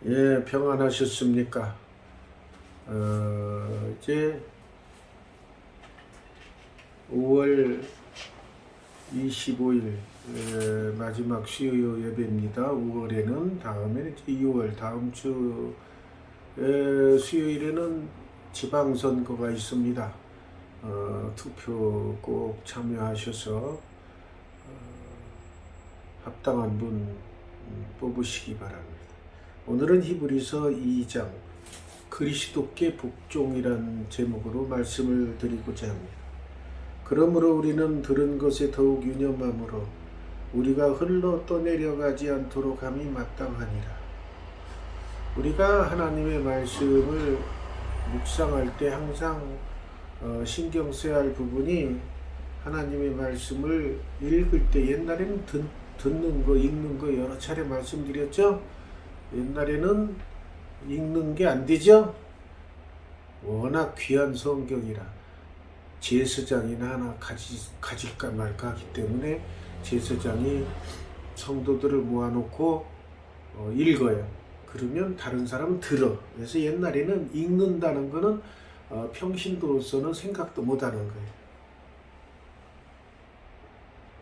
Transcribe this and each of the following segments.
예, 평안하셨습니까? 이제 5월 25일 마지막 수요 예배입니다. 5월에는 다음에 이제 2월 다음 주 수요일에는 지방선거가 있습니다. 투표 꼭 참여하셔서 합당한 분 뽑으시기 바랍니다. 오늘은 히브리서 2장 그리스도께 복종이란 제목으로 말씀을 드리고자 합니다. 그러므로 우리는 들은 것에 더욱 유념함으로 우리가 흘러 떠내려가지 않도록 함이 마땅하니라. 우리가 하나님의 말씀을 묵상할 때 항상 신경 써야 할 부분이 하나님의 말씀을 읽을 때 옛날에는 듣는 거, 읽는 거 여러 차례 말씀드렸죠? 옛날에는 읽는 게 안 되죠? 워낙 귀한 성경이라 제사장이나 하나 가질까 말까 하기 때문에 제사장이 성도들을 모아놓고 읽어요. 그러면 다른 사람은 들어. 그래서 옛날에는 읽는다는 거는 평신도로서는 생각도 못하는 거예요.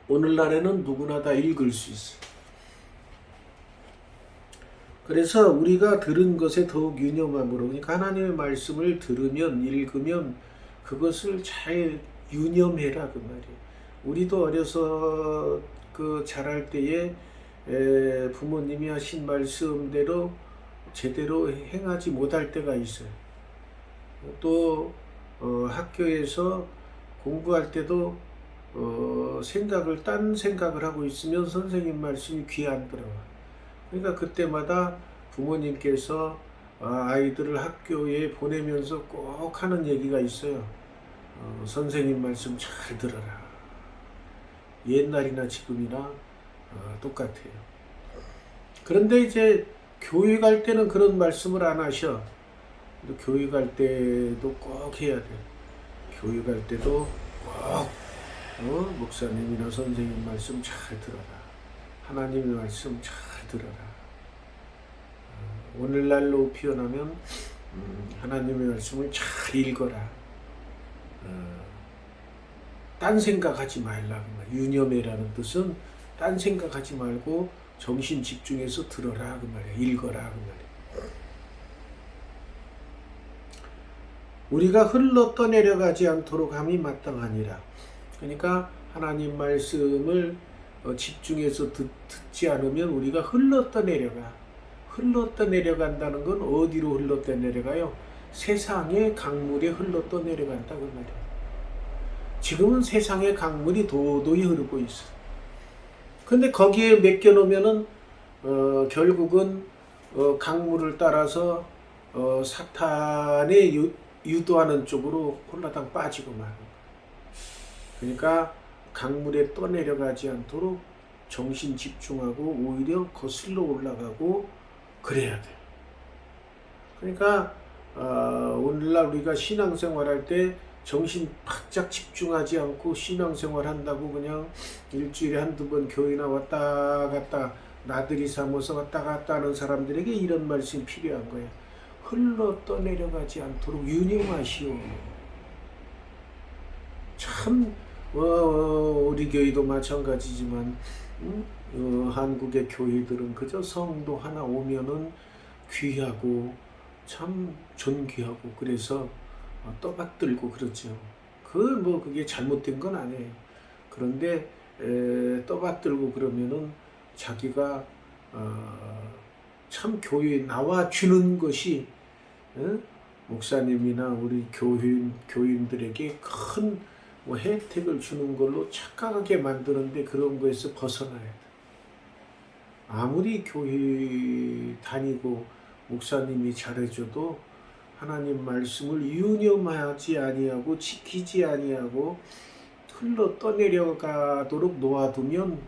오늘날에는 누구나 다 읽을 수 있어요. 그래서 우리가 들은 것에 더욱 유념함으로, 그러니까 하나님의 말씀을 들으면, 읽으면 그것을 잘 유념해라 그 말이에요. 우리도 어려서 자랄 때에 부모님이 하신 말씀대로 제대로 행하지 못할 때가 있어요. 또 학교에서 공부할 때도 딴 생각을 하고 있으면 선생님 말씀이 귀에 안 들어와. 그러니까 그때마다 부모님께서 아이들을 학교에 보내면서 꼭 하는 얘기가 있어요. 선생님 말씀 잘 들어라. 옛날이나 지금이나 똑같아요. 그런데 이제 교회 갈 때는 그런 말씀을 안 하셔. 교회 갈 때도 꼭 해야 돼. 교회 갈 때도 꼭 목사님이나 선생님 말씀 잘 들어라. 하나님의 말씀 잘 들어라. 오늘날로 표현하면 하나님의 말씀을 잘 읽어라. 딴 생각하지 말라. 유념해라는 뜻은 딴 생각하지 말고 정신 집중해서 들어라 그 말이야. 읽어라 그 말이야. 우리가 흘러 떠내려가지 않도록 함이 마땅하니라. 그러니까 하나님 말씀을 집중해서 듣지 않으면 우리가 흘러 떠내려가. 흘러 떠내려간다는 건 어디로 흘러 떠내려가요? 세상의 강물에 흘러 떠내려간다 그 말이에요. 지금은 세상의 강물이 도도히 흐르고 있어. 근데 거기에 맡겨놓으면은 결국은 강물을 따라서 사탄에 유도하는 쪽으로 홀라당 빠지고 마는 거예요. 그러니까 강물에 떠내려가지 않도록 정신 집중하고 오히려 거슬러 올라가고 그래야 돼요. 그러니까 오늘날 우리가 신앙생활할 때 정신 바짝 집중하지 않고 신앙생활 한다고 그냥 일주일에 한두 번 교회나 왔다 갔다 나들이 삼아서 왔다 갔다 하는 사람들에게 이런 말씀이 필요한 거예요. 흘러 떠내려가지 않도록 유념하시오. 참 우리 교회도 마찬가지지만 한국의 교회들은 그저 성도 하나 오면은 귀하고 참 존귀하고 그래서 떠받들고 그러죠. 그게 잘못된 건 아니에요. 그런데 떠받들고 그러면은 자기가 참 교회에 나와주는 것이 목사님이나 우리 교인들에게 큰 혜택을 주는 걸로 착각하게 만드는데 그런 거에서 벗어나야 돼. 아무리 교회 다니고 목사님이 잘해줘도 하나님 말씀을 유념하지 아니하고 지키지 아니하고 흘러 떠내려가도록 놓아두면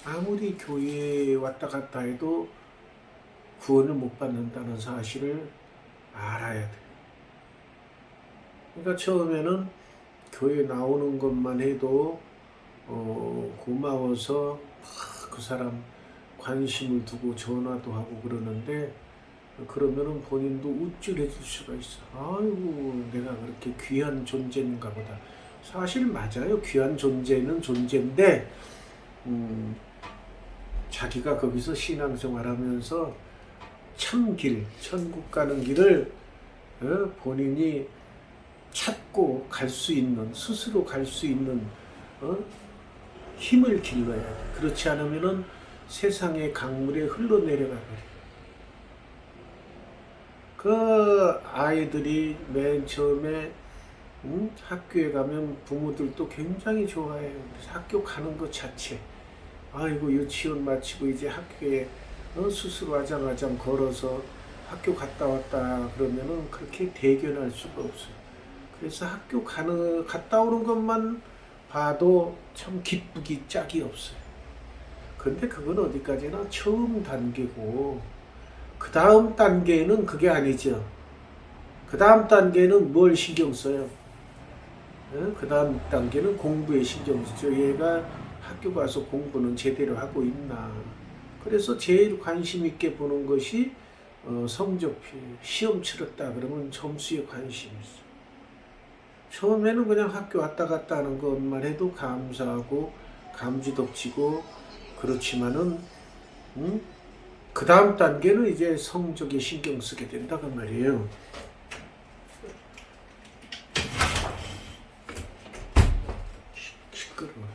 아무리 교회에 왔다 갔다 해도 구원을 못 받는다는 사실을 알아야 돼. 그러니까 처음에는 교회 나오는 것만 해도 고마워서 그 사람 관심을 두고 전화도 하고 그러는데 그러면은 본인도 우쭐해질 수가 있어. 아이고, 내가 그렇게 귀한 존재인가 보다. 사실 맞아요. 귀한 존재는 존재인데, 자기가 거기서 신앙생활하면서 참길, 천국 가는 길을 본인이 찾고 갈 수 있는, 스스로 갈 수 있는 힘을 길러야 돼. 그렇지 않으면은 세상의 강물에 흘러내려가 버려. 그 아이들이 맨 처음에 학교에 가면 부모들도 굉장히 좋아해요. 학교 가는 것 자체. 아이고, 유치원 마치고 이제 학교에 스스로 아장아장 걸어서 학교 갔다 왔다 그러면은 그렇게 대견할 수가 없어요. 그래서 학교 갔다 오는 것만 봐도 참 기쁘기 짝이 없어요. 근데 그건 어디까지나 처음 단계고, 그 다음 단계는 그게 아니죠. 그 다음 단계는 뭘 신경 써요? 그 다음 단계는 공부에 신경 쓰죠. 얘가 학교 가서 공부는 제대로 하고 있나. 그래서 제일 관심 있게 보는 것이 성적표. 시험 치렀다 그러면 점수에 관심이 있어. 처음에는 그냥 학교 왔다 갔다 하는 것만 해도 감사하고 감지덕지고 그렇지만은 그 다음 단계는 이제 성적에 신경 쓰게 된다 그 말이에요. 시끄러워.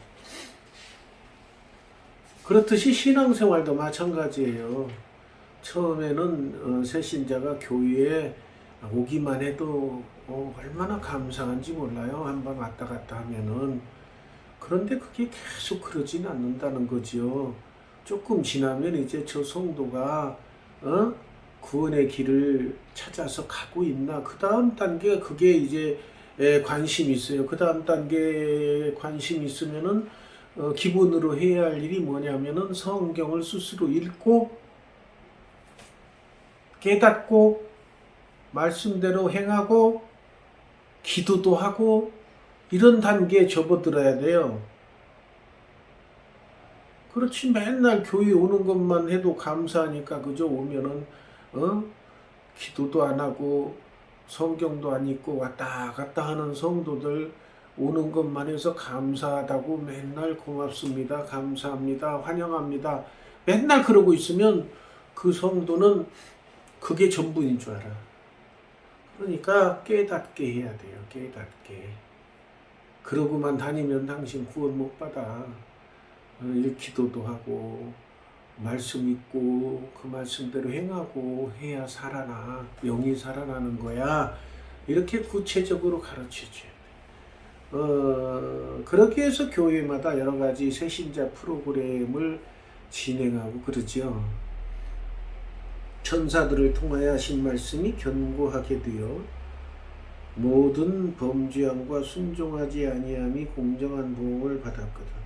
그렇듯이 신앙생활도 마찬가지예요. 처음에는 새신자가 교회에 오기만 해도 얼마나 감사한지 몰라요. 한번 왔다 갔다 하면은. 그런데 그게 계속 그러진 않는다는 거죠. 조금 지나면 이제 저 성도가 구원의 길을 찾아서 가고 있나. 그 다음 단계가 그게 이제 관심이 있어요. 그 다음 단계에 관심이 있으면은 기본으로 해야 할 일이 뭐냐면은 성경을 스스로 읽고 깨닫고 말씀대로 행하고 기도도 하고 이런 단계에 접어들어야 돼요. 그렇지 맨날 교회 오는 것만 해도 감사하니까 그저 오면은 기도도 안 하고 성경도 안 읽고 왔다 갔다 하는 성도들 오는 것만 해서 감사하다고 맨날 고맙습니다, 감사합니다, 환영합니다. 맨날 그러고 있으면 그 성도는 그게 전부인 줄 알아. 그러니까 깨닫게 해야 돼요. 깨닫게. 그러고만 다니면 당신 구원 못 받아. 기도도 하고 말씀 읽고 그 말씀대로 행하고 해야 살아나. 영이 살아나는 거야. 이렇게 구체적으로 가르쳐줘야 돼. 그렇게 해서 교회마다 여러 가지 새신자 프로그램을 진행하고 그러죠. 천사들을 통하여 하신 말씀이 견고하게 되어 모든 범죄함과 순종하지 아니함이 공정한 보응을 받았거든.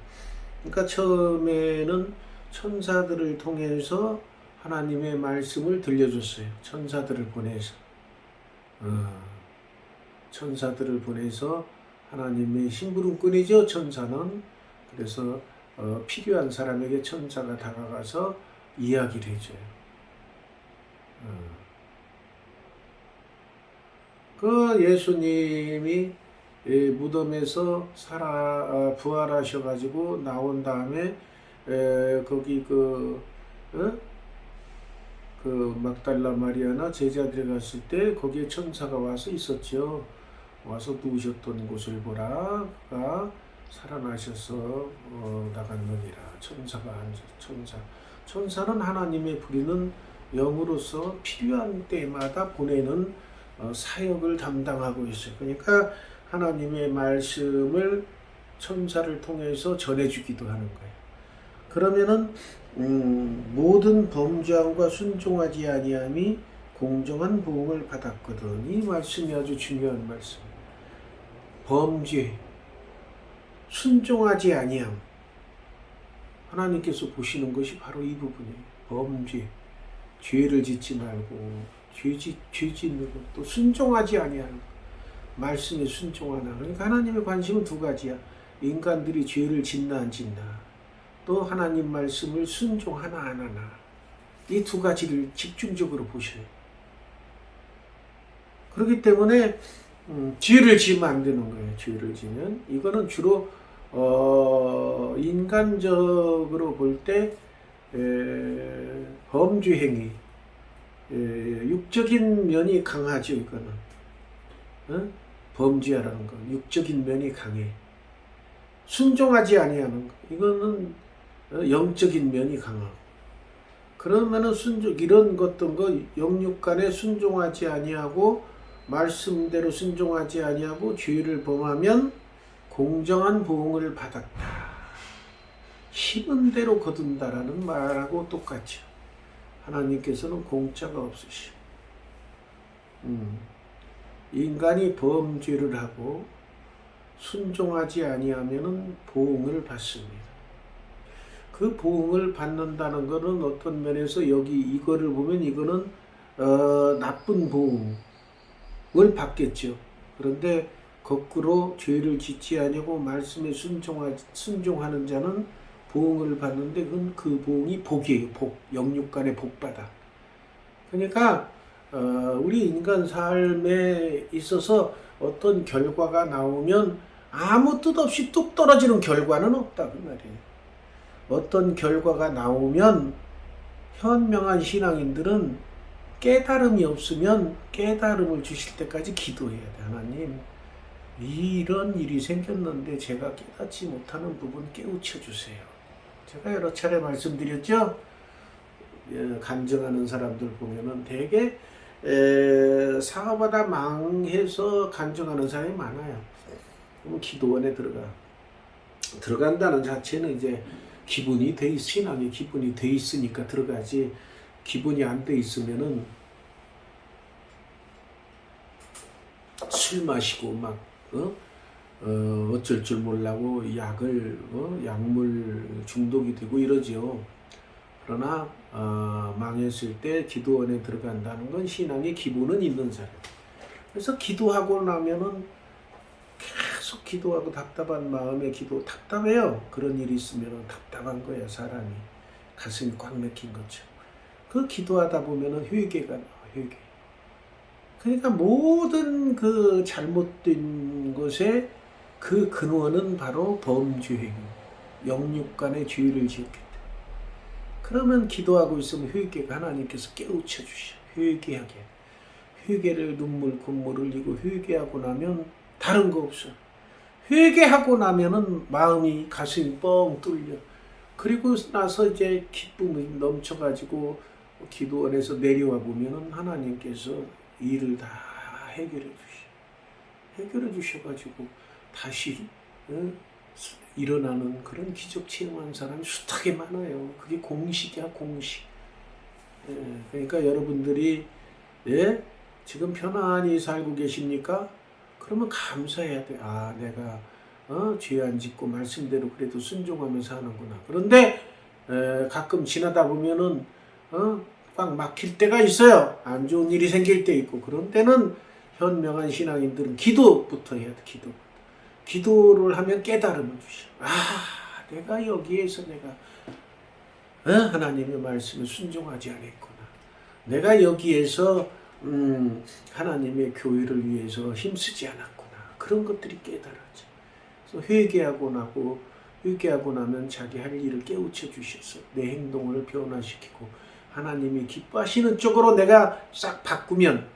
그러니까 처음에는 천사들을 통해서 하나님의 말씀을 들려줬어요. 천사들을 보내서 천사들을 보내서 하나님의 심부름꾼이죠. 천사는. 그래서 필요한 사람에게 천사가 다가가서 이야기를 해줘요. 그 예수님이 무덤에서 부활하셔가지고 나온 다음에 거기 그 막달라 마리아나 제자들이 갔을 때 거기에 천사가 와서 있었죠. 와서 누우셨던 곳을 보라. 그가 살아나셔서 나갔느니라. 천사가 앉아. 천사는 하나님의 부리는 영으로서 필요한 때마다 보내는 사역을 담당하고 있어요. 그러니까 하나님의 말씀을 천사를 통해서 전해주기도 하는 거예요. 그러면은 모든 범죄함과 순종하지 아니함이 공정한 보응을 받았거든. 이 말씀이 아주 중요한 말씀. 범죄, 순종하지 아니함. 하나님께서 보시는 것이 바로 이 부분이에요. 범죄. 죄를 짓지 말고 죄 짓는 것도 순종하지 아니하는 것. 말씀에 순종하나. 그러니까 하나님의 관심은 두 가지야. 인간들이 죄를 짓나 안 짓나. 또 하나님 말씀을 순종하나 안 하나. 이 두 가지를 집중적으로 보셔요. 그렇기 때문에 죄를 지으면 안 되는 거예요. 죄를 지면 이거는 주로 인간적으로 볼 때 범죄 행위, 육적인 면이 강하죠. 이거는 범죄하라는 거, 육적인 면이 강해. 순종하지 아니하는 거, 이거는 영적인 면이 강하고. 그러면은 이런 것던 거 영육간에 순종하지 아니하고 말씀대로 순종하지 아니하고 죄를 범하면 공정한 보응을 받았다. 심은 대로 거둔다라는 말하고 똑같죠. 하나님께서는 공짜가 없으시오. 인간이 범죄를 하고 순종하지 아니하면은 보응을 받습니다. 그 보응을 받는다는 것은 어떤 면에서 여기 이거를 보면 이거는 나쁜 보응을 받겠죠. 그런데 거꾸로 죄를 짓지 아니하고 말씀에 순종하는 자는 보응을 받는데 그건 그 보응이 복이에요. 복, 영육간의 복받아. 그러니까 우리 인간 삶에 있어서 어떤 결과가 나오면 아무 뜻 없이 뚝 떨어지는 결과는 없다고 말이에요. 어떤 결과가 나오면 현명한 신앙인들은 깨달음이 없으면 깨달음을 주실 때까지 기도해야 돼. 하나님, 이런 일이 생겼는데 제가 깨닫지 못하는 부분 깨우쳐 주세요. 제가 여러 차례 말씀드렸죠. 간증하는 사람들 보면은 되게 사업하다 망해서 간증하는 사람이 많아요. 그럼 기도원에 들어간다는 자체는 이제 기분이 신앙의 기분이 돼 있으니까 들어가지, 기분이 안 돼 있으면은 술 마시고 막 어쩔 줄 몰라고 약물 중독이 되고 이러죠. 그러나 망했을 때 기도원에 들어간다는 건 신앙의 기본은 있는 사람. 그래서 기도하고 나면은 계속 기도하고 답답한 마음에 답답해요. 그런 일이 있으면 답답한 거야. 사람이 가슴이 꽉 막힌 거죠. 그 기도하다 보면은 회개가 나와. 회개. 그러니까 모든 그 잘못된 것의 그 근원은 바로 범죄 행위, 영육간의 죄를 지었기 때문에. 그러면 기도하고 있으면 회개가 하나님께서 깨우쳐 주셔. 회개하게. 회개를 눈물 콧물 흘리고 회개하고 나면 다른 거 없어. 회개하고 나면은 마음이 가슴이 뻥 뚫려. 그리고 나서 이제 기쁨이 넘쳐가지고 기도원에서 내려와 보면은 하나님께서 일을 다 해결해 주셔가지고 다시 일어나는 그런 기적 체험한 사람이 숱하게 많아요. 그게 공식이야, 공식. 그러니까 여러분들이 지금 편안히 살고 계십니까? 그러면 감사해야 돼. 아, 내가 죄 안 짓고 말씀대로 그래도 순종하면서 하는구나. 그런데 가끔 지나다 보면은 꽉 막힐 때가 있어요. 안 좋은 일이 생길 때 있고. 그런 때는 현명한 신앙인들은 기도부터 해야 돼. 기도를 하면 깨달음을 주셔. 아, 내가 여기에서 하나님의 말씀에 순종하지 않았구나. 내가 여기에서 하나님의 교회를 위해서 힘쓰지 않았구나. 그런 것들이 깨달아져. 그래서 회개하고 나면 자기 할 일을 깨우쳐 주셔서 내 행동을 변화시키고 하나님이 기뻐하시는 쪽으로 내가 싹 바꾸면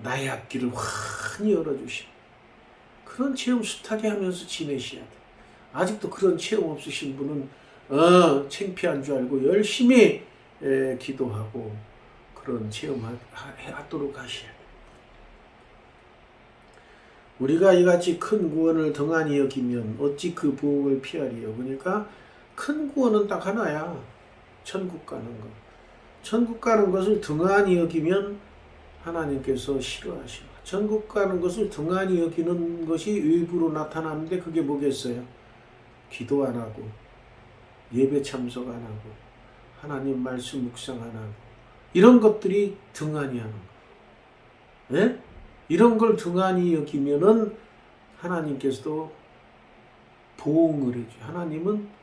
나의 앞길을 환히 열어주셔. 그런 체험 숱하게 하면서 지내셔야 돼. 아직도 그런 체험 없으신 분은 창피한 줄 알고 열심히 기도하고 그런 체험하도록 하셔야 돼. 우리가 이같이 큰 구원을 등한히 여기면 어찌 그 보응을 피하리요. 그러니까 큰 구원은 딱 하나야. 천국 가는 것. 천국 가는 것을 등한히 여기면 하나님께서 싫어하시고, 천국 가는 것을 등한히 여기는 것이 외부로 나타나는데 그게 뭐겠어요? 기도 안 하고, 예배 참석 안 하고, 하나님 말씀 묵상 안 하고, 이런 것들이 등한히 하는 거예요. 예? 이런 걸 등한히 여기면은 하나님께서도 보응을 해줘요. 하나님은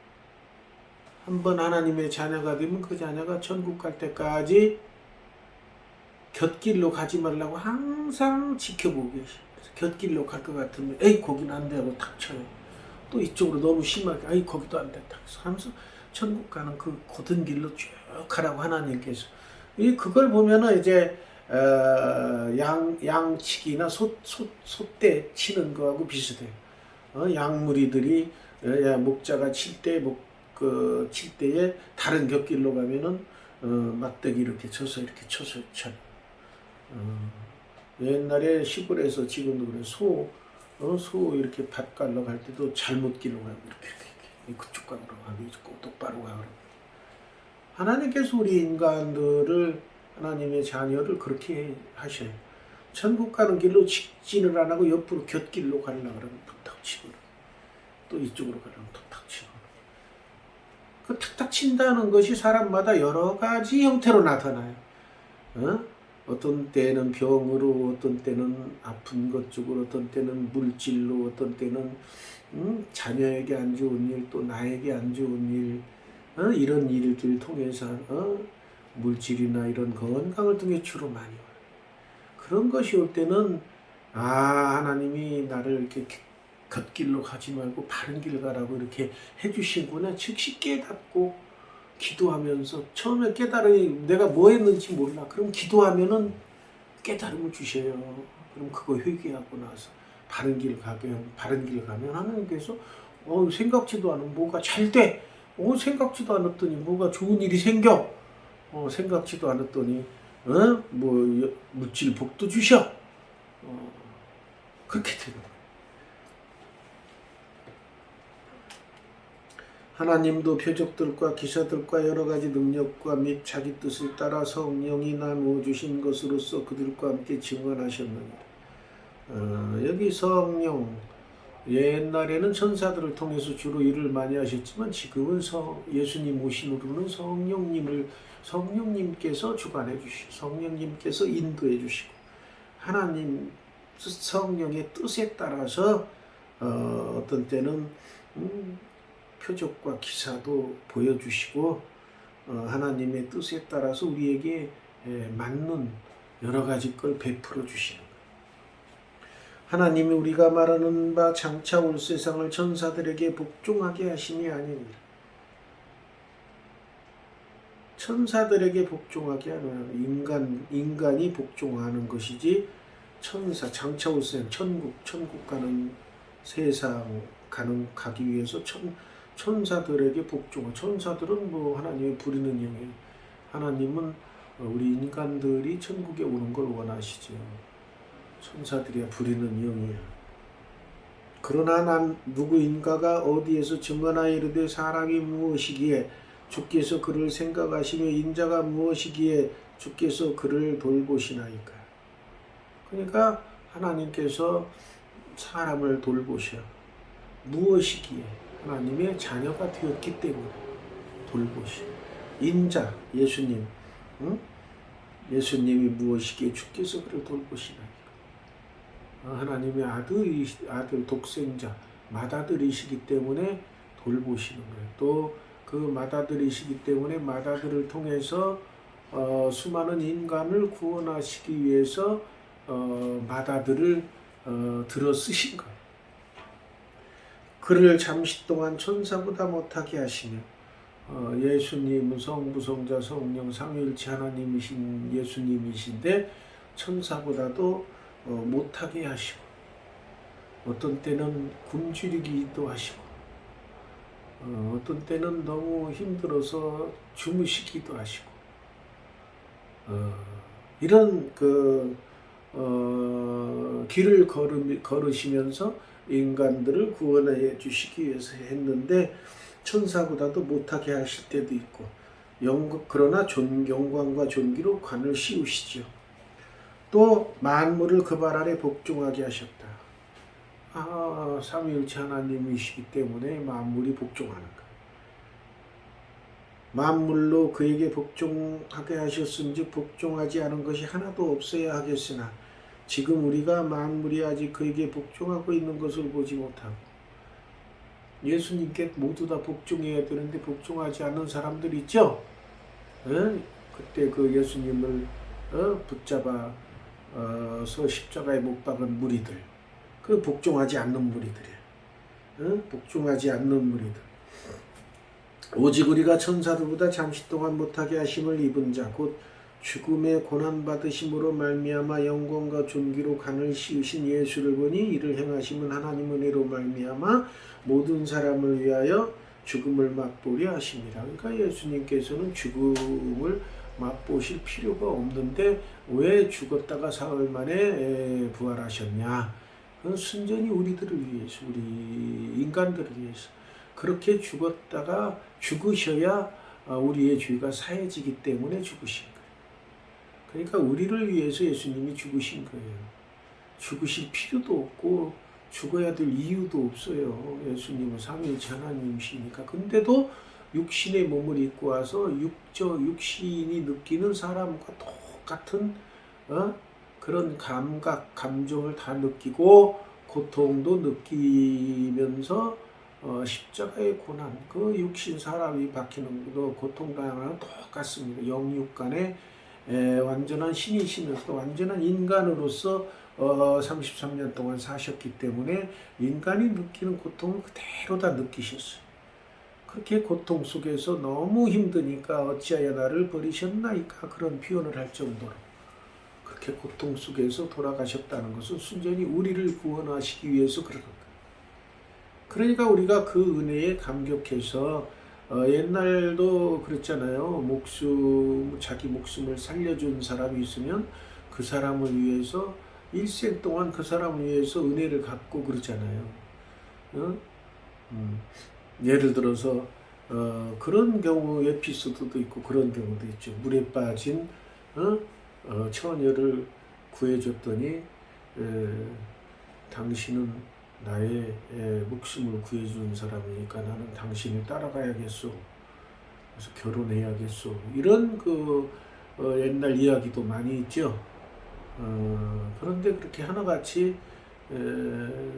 한번 하나님의 자녀가 되면 그 자녀가 천국 갈 때까지 곁길로 가지 말라고 항상 지켜보고 계셔. 곁길로 갈 것 같으면 에이 거긴 안 돼 하고 탁 쳐요. 또 이쪽으로 너무 심하게 에이 거기도 안 돼 탁 하면서 천국 가는 그 곧은 길로 쭉 가라고 하나님께서. 그걸 보면은 이제 양치기나 소떼 치는 거하고 비슷해요. 양무리들이 목자가 칠 때에 다른 곁길로 가면은 막대기 이렇게 쳐서 쳐요. 옛날에 시골에서 지금도 그래 소 이렇게 밭 갈러 갈 때도 잘못 길로 가고 이렇게 그쪽 가고 똑바로 가고. 하나님께서 우리 인간들을 하나님의 자녀를 그렇게 하셔요. 천국 가는 길로 직진을 안 하고 옆으로 곁길로 가려고 그러면 탁탁 치고 또 이쪽으로 가려면 탁탁 치고. 그 탁탁 친다는 것이 사람마다 여러 가지 형태로 나타나요. 어떤 때는 병으로, 어떤 때는 아픈 것 쪽으로, 어떤 때는 물질로, 어떤 때는 자녀에게 안 좋은 일, 또 나에게 안 좋은 일, 이런 일들 통해서 물질이나 이런 건강을 통해 주로 많이 와요. 그런 것이 올 때는 하나님이 나를 이렇게 곁길로 가지 말고 바른 길 가라고 이렇게 해주시구나 즉시 깨닫고 기도하면서 처음에 내가 뭐 했는지 몰라. 그럼 기도하면은 깨달음을 주셔요. 그럼 그거 회개하고 나서 바른 길 가면 하나님께서 생각지도 않은 뭐가 잘 돼. 생각지도 않았더니 뭐가 좋은 일이 생겨. 생각지도 않았더니 뭐 물질 복도 주셔. 그렇게 되는 거예요. 하나님도 표적들과 기사들과 여러 가지 능력과 및 자기 뜻을 따라 성령이 나누어 주신 것으로서 그들과 함께 증언하셨느니라. 여기 성령, 옛날에는 천사들을 통해서 주로 일을 많이 하셨지만 지금은 예수님 오신 후로는 성령님께서 주관해 주시고 성령님께서 인도해 주시고 하나님 성령의 뜻에 따라서 어떤 때는 표적과 기사도 보여주시고 하나님의 뜻에 따라서 우리에게 맞는 여러 가지 걸 베풀어 주시는 거예요. 하나님이 우리가 말하는 바 장차 올 세상을 천사들에게 복종하게 하심이 아닙니다. 천사들에게 복종하게 하는 인간이 복종하는 것이지 장차 올 세상 천국 가는 세상 가기 위해서 천사들에게 복종하고 천사들은 뭐 하나님의 부리는 영이에요. 하나님은 우리 인간들이 천국에 오는 걸 원하시죠. 천사들이야 부리는 영이야. 그러나 난 누구인가가 어디에서 증언하여 이르되 사람이 무엇이기에 주께서 그를 생각하시며 인자가 무엇이기에 주께서 그를 돌보시나이까. 그러니까 하나님께서 사람을 돌보셔. 무엇이기에? 하나님의 자녀가 되었기 때문에 돌보시. 인자, 예수님, 예수님이 무엇이기에 주께서 그를 돌보시나이까. 하나님의 아들 독생자, 맏아들이시기 때문에 돌보시는 거예요. 또 그 맏아들이시기 때문에 맏아들을 통해서 수많은 인간을 구원하시기 위해서 맏아들을 들어 쓰신 거예요. 그를 잠시 동안 천사보다 못하게 하시며 예수님은 성부, 성자, 성령, 삼위일체 하나님이신 예수님이신데 천사보다도 못하게 하시고 어떤 때는 굶주리기도 하시고 어떤 때는 너무 힘들어서 주무시기도 하시고 이런 길을 걸으시면서 인간들을 구원해 주시기 위해서 했는데 천사보다도 못하게 하실 때도 있고 그러나 영광과 존귀로 관을 씌우시죠. 또 만물을 그 발 아래 복종하게 하셨다. 삼위일체 하나님이시기 때문에 만물이 복종하는 거예요. 만물로 그에게 복종하게 하셨은즉 복종하지 않은 것이 하나도 없어야 하겠으나 지금 우리가 만물이 아직 그에게 복종하고 있는 것을 보지 못하고 예수님께 모두 다 복종해야 되는데 복종하지 않는 사람들 있죠? 그때 그 예수님을 붙잡아서 십자가에 못 박은 무리들, 그 복종하지 않는 무리들이야. 복종하지 않는 무리들. 오직 우리가 천사들보다 잠시 동안 못하게 하심을 입은 자, 곧 죽음의 고난 받으심으로 말미암아 영광과 존귀로 간을 씌우신 예수를 보니 이를 행하심은 하나님 은혜로 말미암아 모든 사람을 위하여 죽음을 맛보려 하심이라. 그러니까 예수님께서는 죽음을 맛보실 필요가 없는데 왜 죽었다가 사흘 만에 부활하셨냐? 그건 순전히 우리들을 위해서, 우리 인간들을 위해서. 그렇게 죽었다가 죽으셔야 우리의 죄가 사해지기 때문에 죽으신 거예요. 그러니까 우리를 위해서 예수님이 죽으신 거예요. 죽으실 필요도 없고 죽어야 될 이유도 없어요. 예수님은 삼위일체 하나님이시니까. 근데도 육신의 몸을 입고 와서 육신이 느끼는 사람과 똑같은 그런 감각, 감정을 다 느끼고 고통도 느끼면서 십자가의 고난, 그 육신 사람이 박히는 것도 고통당하는 똑같습니다. 영육 간에 완전한 신이시면서 완전한 인간으로서 33년 동안 사셨기 때문에 인간이 느끼는 고통을 그대로 다 느끼셨어요. 그렇게 고통 속에서 너무 힘드니까 어찌하여 나를 버리셨나이까 그런 표현을 할 정도로 그렇게 고통 속에서 돌아가셨다는 것은 순전히 우리를 구원하시기 위해서 그런 거예요. 그러니까 우리가 그 은혜에 감격해서 옛날도 그랬잖아요. 자기 목숨을 살려준 사람이 있으면 그 사람을 위해서 일생 동안 그 사람을 위해서 은혜를 갚고 그러잖아요. 예를 들어서 그런 경우 에피소드도 있고 그런 경우도 있죠. 물에 빠진 처녀를 구해줬더니 당신은 나의 목숨을 구해준 사람이니까 나는 당신을 따라가야겠소. 그래서 결혼해야겠소. 이런 옛날 이야기도 많이 있죠. 그런데 그렇게 하나같이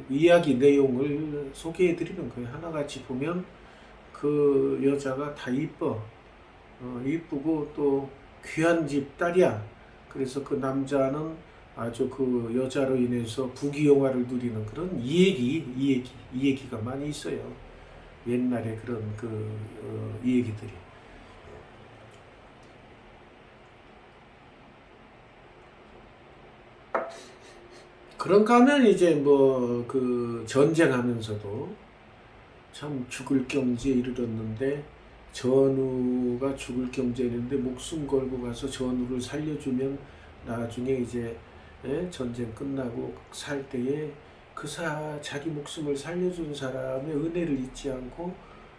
이야기 내용을 소개해 드리는 거예요. 하나같이 보면 그 여자가 다 이쁘고 또 귀한 집 딸이야. 그래서 그 남자는 아주 그 여자로 인해서 부귀영화를 누리는 그런 이 얘기가 많이 있어요. 옛날에 그런 이 얘기들이. 그런가 하면 이제 전쟁하면서도 참 죽을 경지에 이르렀는데 전우가 죽을 경지에 있는데 목숨 걸고 가서 전우를 살려주면 나중에 이제 전쟁 끝나고 살 때에 자기 목숨을 살려준 사람의 은혜를 잊지 않고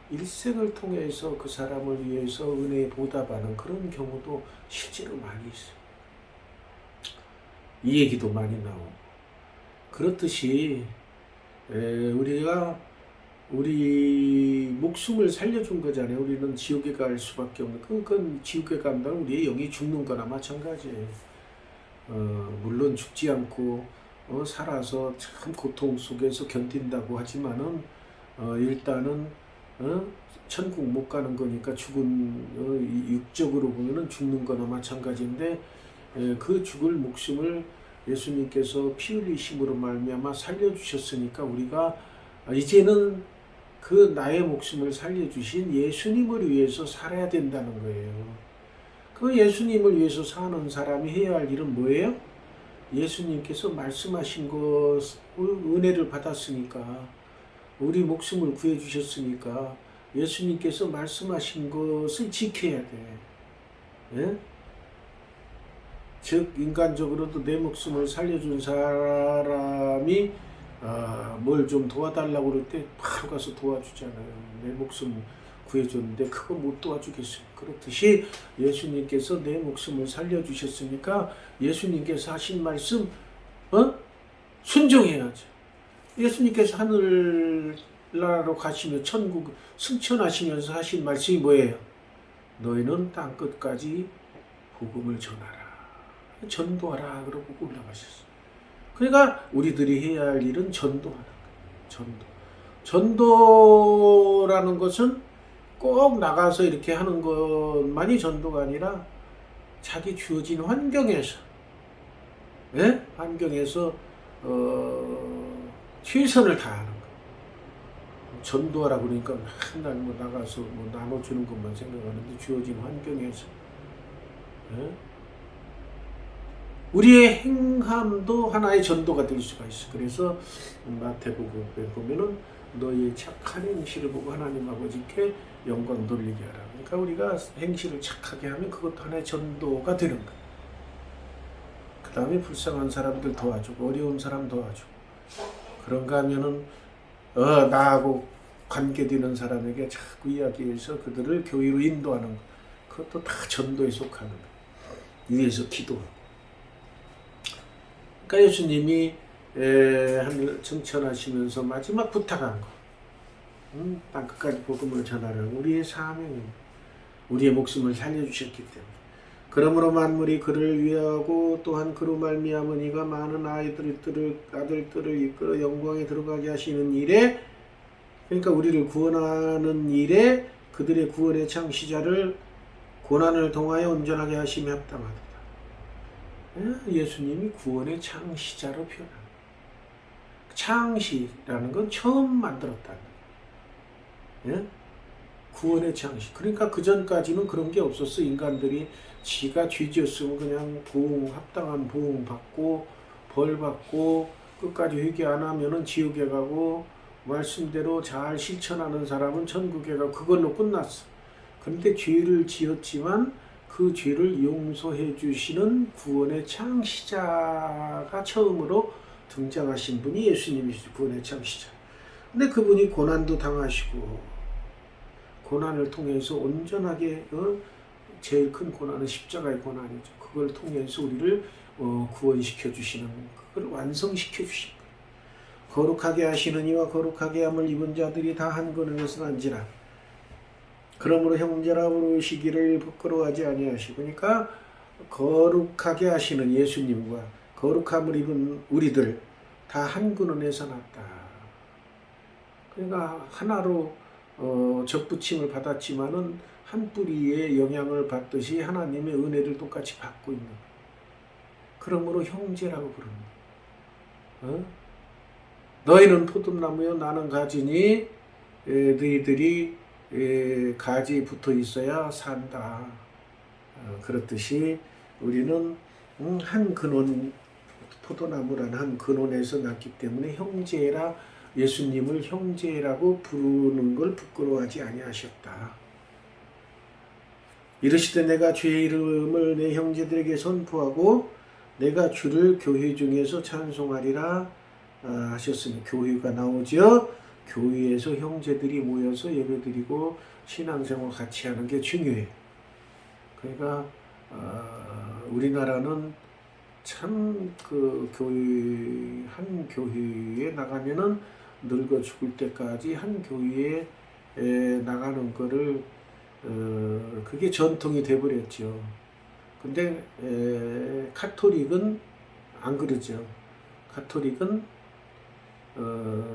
일생을 통해서 그 사람을 위해서 은혜에 보답하는 그런 경우도 실제로 많이 있어요. 이 얘기도 많이 나오고. 그렇듯이 우리가 우리 목숨을 살려준 거잖아요. 우리는 지옥에 갈 수밖에 없는, 그건 지옥에 간다면 우리의 영이 죽는 거나 마찬가지예요. 물론 죽지 않고 살아서 참 고통 속에서 견딘다고 하지만은 일단은 천국 못 가는 거니까 육적으로 보면은 죽는 거나 마찬가지인데 그 죽을 목숨을 예수님께서 피 흘리심으로 말미암아 살려주셨으니까 우리가 이제는 그 나의 목숨을 살려주신 예수님을 위해서 살아야 된다는 거예요. 그 예수님을 위해서 사는 사람이 해야 할 일은 뭐예요? 예수님께서 말씀하신 것, 은혜를 받았으니까, 우리 목숨을 구해주셨으니까 예수님께서 말씀하신 것을 지켜야 돼. 예? 즉 인간적으로도 내 목숨을 살려준 사람이 뭘 좀 도와달라고 그럴 때 바로 가서 도와주잖아요. 내 목숨 구해줬는데 그거 못 도와주겠어요. 그렇듯이 예수님께서 내 목숨을 살려주셨으니까 예수님께서 하신 말씀 순종해야죠. 예수님께서 하늘나라로 가시며 천국 승천하시면서 하신 말씀이 뭐예요? 너희는 땅끝까지 복음을 전하라. 전도하라. 그러고 올라가셨어요. 그러니까 우리들이 해야 할 일은 전도하는 거예요. 전도라는 것은 꼭 나가서 이렇게 하는 것만이 전도가 아니라 자기 주어진 환경에서, 예? 환경에서 최선을 다하는 거. 전도하라 그러니까 맨날 뭐 나가서 뭐 나눠주는 것만 생각하는데 주어진 환경에서, 예? 우리의 행함도 하나의 전도가 될 수가 있어. 그래서 마태복음에 보면은 너희의 착한 행실을 보고 하나님 아버지께 영광 돌리게 하라. 그러니까 우리가 행실을 착하게 하면 그것도 하나의 전도가 되는 거야. 그 다음에 불쌍한 사람들 도와주고 어려운 사람 도와주고, 그런가 하면은 나하고 관계되는 사람에게 자꾸 이야기해서 그들을 교회로 인도하는 거. 그것도 다 전도에 속하는 거야. 위에서 기도하고. 그러니까 예수님이 하늘 정천하시면서 마지막 부탁한 거, 땅끝까지 복음을 전하라는 우리의 사명입니다. 우리의 목숨을 살려주셨기 때문에. 그러므로 만물이 그를 위하고 또한 그로 말미암은 이가 많은 아들들을 이끌어 영광에 들어가게 하시는 일에, 그러니까 우리를 구원하는 일에 그들의 구원의 창시자를 고난을 통하여 온전하게 하심이 합당하다. 예수님이 구원의 창시자로 표현합니다. 창시라는 건 처음 만들었다는 거예요. 예? 구원의 창시. 그러니까 그 전까지는 그런 게 없었어. 인간들이 지가 죄지었으면 그냥 합당한 보응 받고 벌 받고 끝까지 회개 안 하면은 지옥에 가고, 말씀대로 잘 실천하는 사람은 천국에 가고, 그걸로 끝났어. 그런데 죄를 지었지만 그 죄를 용서해 주시는 구원의 창시자가 처음으로 등장하신 분이 예수님이시죠. 구원의 창시자. 근데 그분이 고난도 당하시고, 고난을 통해서 온전하게, 제일 큰 고난은 십자가의 고난이죠. 그걸 통해서 우리를 구원시켜 주시는, 그걸 완성시켜 주신 거예요. 거룩하게 하시는 이와 거룩하게 함을 입은 자들이 다 한 근원에서 난지라. 그러므로 형제라 부르시기를 부끄러워하지 아니하시고, 그러니까 거룩하게 하시는 예수님과 거룩함을 입은 우리들 다 한 근원에서 났다. 그러니까 하나로 접붙임을 받았지만은 한 뿌리의 영향을 받듯이 하나님의 은혜를 똑같이 받고 있는. 그러므로 형제라고 부릅니다. 너희는 포도나무요 나는 가지니 너희들이 가지에 붙어 있어야 산다. 그렇듯이 우리는 한 근원, 포도나무라는 한 근원에서 났기 때문에 형제라, 예수님을 형제라고 부르는 걸 부끄러워하지 아니하셨다. 이르시되 내가 주의 이름을 내 형제들에게 선포하고 내가 주를 교회 중에서 찬송하리라 하셨으니, 교회가 나오죠. 교회에서 형제들이 모여서 예배드리고 신앙생활 같이 하는 게 중요해요. 그러니까 우리나라는 참 그 교회, 한 교회에 나가면은 늙어 죽을 때까지 한 교회에 나가는 거를 그게 전통이 돼버렸죠. 근데 카톨릭은 안 그러죠. 카톨릭은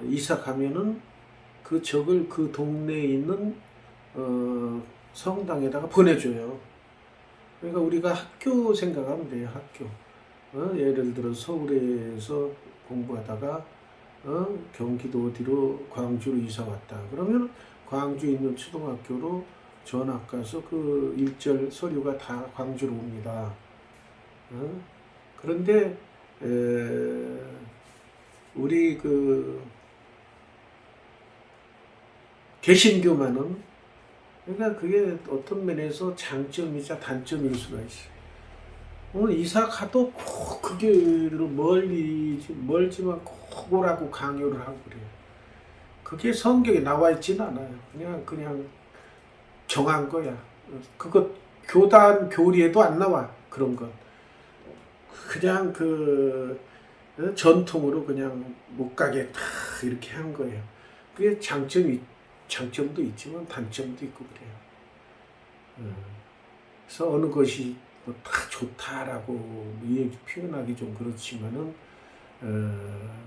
이사 가면은 그 적을 그 동네에 있는 성당에다가 보내줘요. 그러니까 우리가 학교 생각하면 돼요. 학교. 예를 들어 서울에서 공부하다가 경기도 어디로 광주로 이사 왔다. 그러면 광주에 있는 초등학교로 전학 가서 그 일절 서류가 다 광주로 옵니다. 그런데 우리 그 개신교만은, 그러니까 그게 어떤 면에서 장점이자 단점일 수가 있어요. 오늘 이사 가도 꼭 그 길을 멀지만 꼭 오라고 강요를 하고 그래요. 그게 성경에 나와 있지는 않아요. 그냥 정한 거야. 그거 교단 교리에도 안 나와. 그런 건 그냥 그 전통으로 그냥 못 가게 다 이렇게 한 거예요. 그게 장점도 있지만 단점도 있고 그래요. 그래서 어느 것이 뭐 다 좋다라고 표현하기 좀 그렇지만은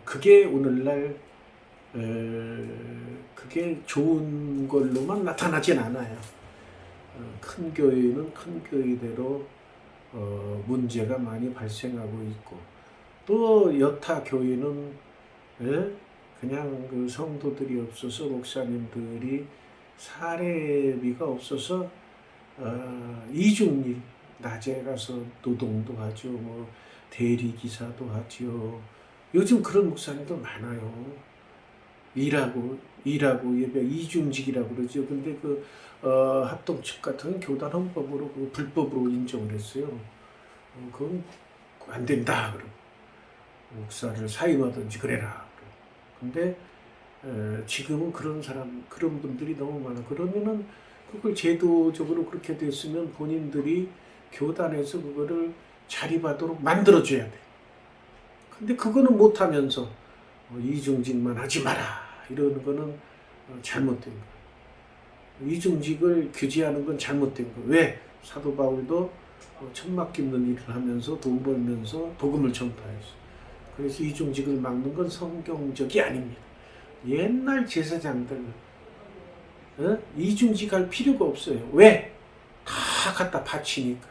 그게 오늘날 그게 좋은 걸로만 나타나진 않아요. 큰 교회는 큰 교회대로 문제가 많이 발생하고 있고, 또 여타 교회는 예? 그냥 그 성도들이 없어서, 목사님들이 사례비가 없어서 이중일, 낮에 가서 노동도 하죠. 뭐 대리기사도 하죠. 요즘 그런 목사님도 많아요. 일하고 예배 이중직이라고 그러죠. 근데 그 합동측 같은 교단 헌법으로 그 불법으로 인정을 했어요. 그건 안 된다. 그러고 목사를 사임하든지 그래라. 근데 지금은 그런 분들이 너무 많아. 그러면은 그걸 제도적으로 그렇게 됐으면 본인들이 교단에서 그거를 자립하도록 만들어줘야 돼. 근데 그거는 못하면서 이중직만 하지 마라 이러는 거는 잘못된 거예요. 이중직을 규제하는 건 잘못된 거예요. 왜? 사도 바울도 천막 깁는 일을 하면서 돈 벌면서 복음을 전파했어요. 그래서 이중직을 막는 건 성경적이 아닙니다. 옛날 제사장들 이중직 할 필요가 없어요. 왜? 다 갖다 바치니까.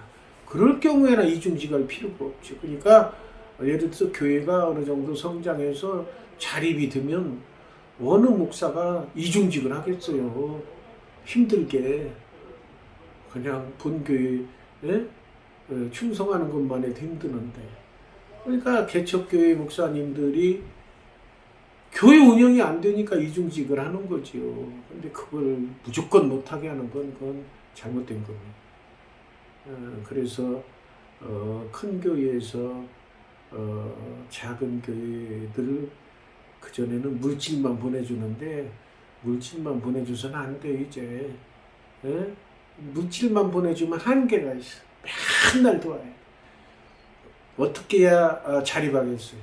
그럴 경우에는 이중직 할 필요가 없죠. 그러니까 예를 들어서 교회가 어느 정도 성장해서 자립이 되면 어느 목사가 이중직을 하겠어요. 힘들게 그냥 본교회에 충성하는 것만 해도 힘드는데. 그러니까 개척교회 목사님들이 교회 운영이 안 되니까 이중직을 하는 거지요. 근데 그걸 무조건 못하게 하는 건 그건 잘못된 겁니다. 그래서 큰 교회에서 작은 교회들을 그전에는 물질만 보내주는데 물질만 보내줘서는 안 돼 이제. 물질만 보내주면 한계가 있어. 맨날 도와야 돼. 어떻게 해야 자립하겠어요?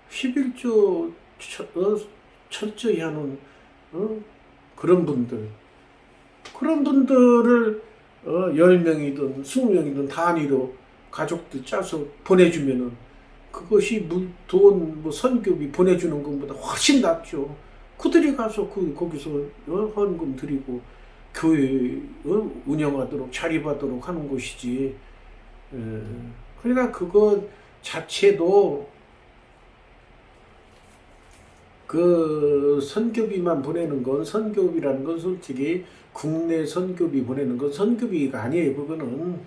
11조 철저히 하는 그런 분들을 10명이든 20명이든 단위로 가족들 짜서 보내주면은 그것이 돈, 선교비 보내주는 것보다 훨씬 낫죠. 그들이 가서 거기서 헌금 드리고 교회 운영하도록 자립하도록 하는 것이지. 그러니까 그거 자체도 그 선교비만 보내는 건, 선교비라는 건 솔직히 국내 선교비 보내는 건 선교비가 아니에요. 그거는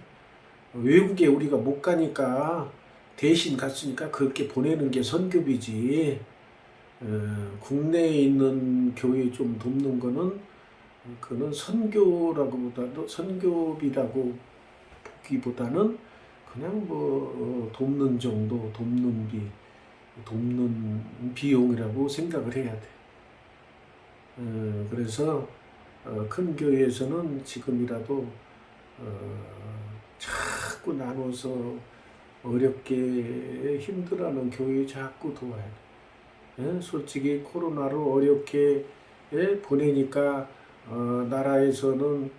외국에 우리가 못 가니까 대신 갔으니까 그렇게 보내는 게 선교비지. 국내에 있는 교회 좀 돕는 거는 그는 선교비라고 보기보다는 그냥 돕는 정도, 돕는 비용이라고 생각을 해야 돼. 그래서 큰 교회에서는 지금이라도 자꾸 나눠서 어렵게 힘들어하는 교회 자꾸 도와야 돼. 솔직히 코로나로 어렵게 보내니까 나라에서는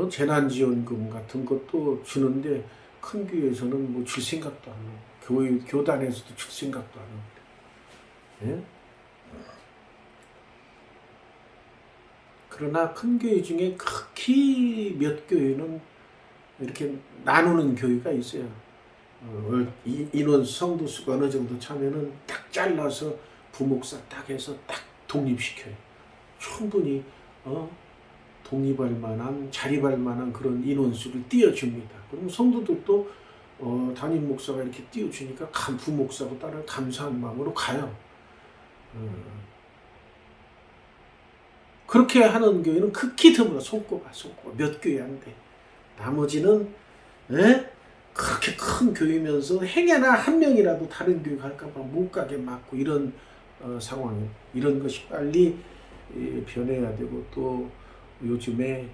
재난지원금 같은 것도 주는데 큰 교회에서는 줄 생각도 안 하고 교단에서도 줄 생각도 안 하고. 그러나 큰 교회 중에 극히 몇 교회는 이렇게 나누는 교회가 있어요. 인원 성도수가 어느 정도 차면은 딱 잘라서 부목사 딱 해서 딱 독립시켜요. 충분히 독립할 만한, 자립할 만한 그런 인원수를 띄워줍니다. 그럼 성도들도 담임 목사가 이렇게 띄워주니까 부목사고 따라 감사한 마음으로 가요. 그렇게 하는 교회는 극히 드물어. 손꼽아 몇 교회 안 돼. 나머지는 그렇게 큰 교회면서 행여나 한 명이라도 다른 교회 갈까봐 못 가게 막고 이런 상황, 이런 것이 빨리 변해야 되고, 또 요즘에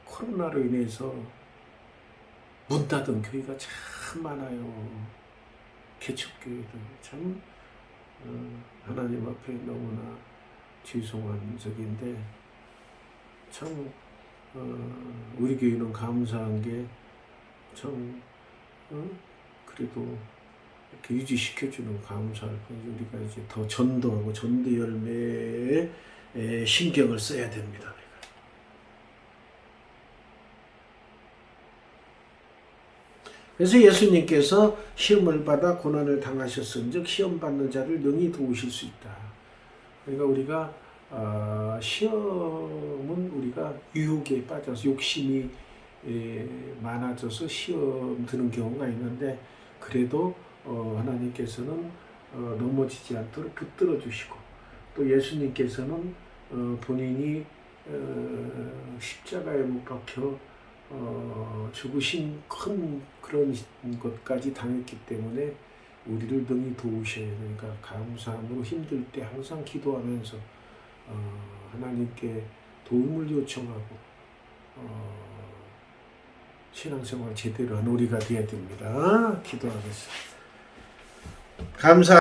코로나로 인해서 문 닫은 교회가 참 많아요. 개척교회들 참 하나님 앞에 너무나 죄송한 적인데, 참 우리 교회는 감사한 게 참 그래도 이렇게 유지시켜주는 감사할 뿐이지, 우리가 이제 더 전도하고 전도 열매에 신경을 써야 됩니다. 그래서 예수님께서 시험을 받아 고난을 당하셨은즉 시험 받는 자를 능히 도우실 수 있다. 그러니까 우리가 시험은 우리가 유혹에 빠져서 욕심이 많아져서 시험 드는 경우가 있는데 그래도 하나님께서는 넘어지지 않도록 붙들어 주시고 또 예수님께서는 본인이 십자가에 못 박혀 죽으신 큰 그런 것까지 당했기 때문에 우리를 능히 도우셔야 되니까 감사함으로 힘들 때 항상 기도하면서 하나님께 도움을 요청하고 신앙생활 제대로 한 우리가 되어야 됩니다. 기도하겠습니다. 감사.